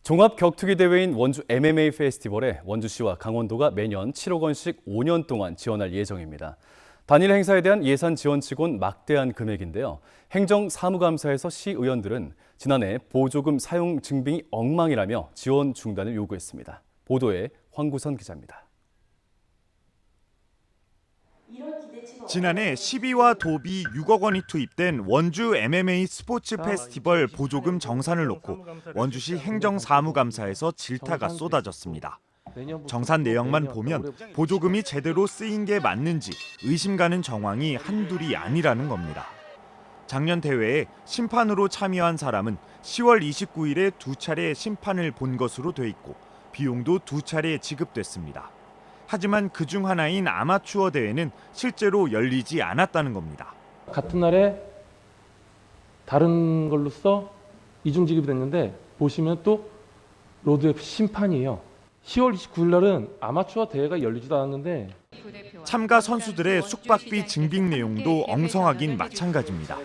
종합 격투기 대회인 원주 MMA 페스티벌에 원주시와 강원도가 매년 7억 원씩 5년 동안 지원할 예정입니다. 단일 행사에 대한 예산 지원치곤 막대한 금액인데요. 행정사무감사에서 시의원들은 지난해 보조금 사용 증빙이 엉망이라며 지원 중단을 요구했습니다. 보도에 황구선 기자입니다. 지난해 시비와 도비 6억 원이 투입된 원주 MMA 스포츠 페스티벌 보조금 정산을 놓고 원주시 행정사무감사에서 질타가 쏟아졌습니다. 정산 내역만 보면 보조금이 제대로 쓰인 게 맞는지 의심 가는 정황이 한둘이 아니라는 겁니다. 작년 대회에 심판으로 참여한 사람은 10월 29일에 2차례 심판을 본 것으로 돼 있고 비용도 2차례 지급됐습니다. 하지만 그중 하나인 아마추어 대회는 실제로 열리지 않았다는 겁니다. 같은 날에 다른 걸로써 이중 지급이 됐는데 보시면 또 로드F 심판이에요. 10월 29일 날은 아마추어 대회가 열리지도 않았는데 참가 선수들의 숙박비 증빙 내용도 엉성하긴 마찬가지입니다.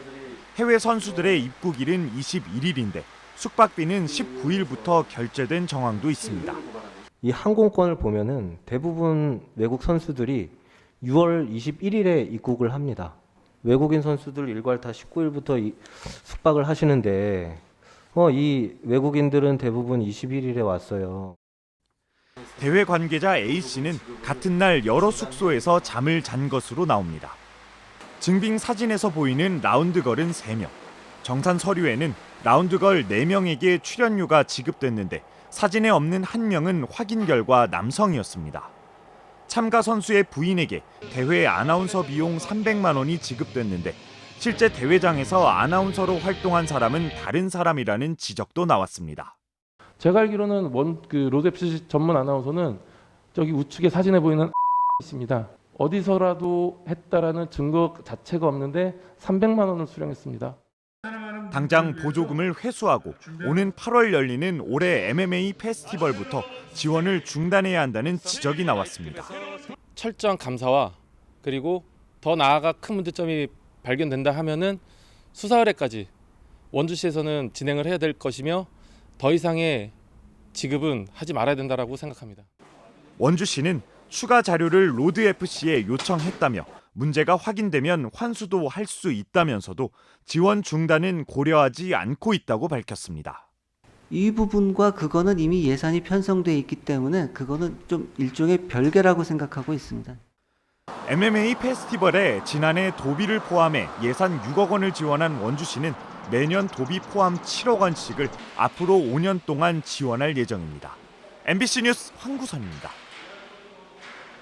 해외 선수들의 입국일은 21일인데 숙박비는 19일부터 결제된 정황도 있습니다. 이 항공권을 보면은 대부분 외국 선수들이 6월 21일에 입국을 합니다. 외국인 선수들 일괄 다 19일부터 숙박을 하시는데 이 외국인들은 대부분 21일에 왔어요. 대회 관계자 A씨는 같은 날 여러 숙소에서 잠을 잔 것으로 나옵니다. 증빙 사진에서 보이는 라운드걸은 3명, 정산 서류에는 라운드걸 4명에게 출연료가 지급됐는데 사진에 없는 1명은 확인 결과 남성이었습니다. 참가 선수의 부인에게 대회 아나운서 비용 300만 원이 지급됐는데 실제 대회장에서 아나운서로 활동한 사람은 다른 사람이라는 지적도 나왔습니다. 제가 알기로는 로드F 전문 아나운서는 저기 우측에 사진에 보이는 있습니다. 어디서라도 했다라는 증거 자체가 없는데 300만 원을 수령했습니다. 당장 보조금을 회수하고 오는 8월 열리는 올해 MMA 페스티벌부터 지원을 중단해야 한다는 지적이 나왔습니다. 철저한 감사와 그리고 더 나아가 큰 문제점이 발견된다 하면은 수사 의뢰까지 원주시에서는 진행을 해야 될 것이며 더 이상의 지급은 하지 말아야 된다라고 생각합니다. 원주시는 추가 자료를 로드FC에 요청했다며 문제가 확인되면 환수도 할 수 있다면서도 지원 중단은 고려하지 않고 있다고 밝혔습니다. 이 부분과 그거는 이미 예산이 편성돼 있기 때문에 그거는 좀 일종의 별개라고 생각하고 있습니다. MMA 페스티벌에 지난해 도비를 포함해 예산 6억 원을 지원한 원주시는 매년 도비 포함 7억 원씩을 앞으로 5년 동안 지원할 예정입니다. MBC 뉴스 황구선입니다.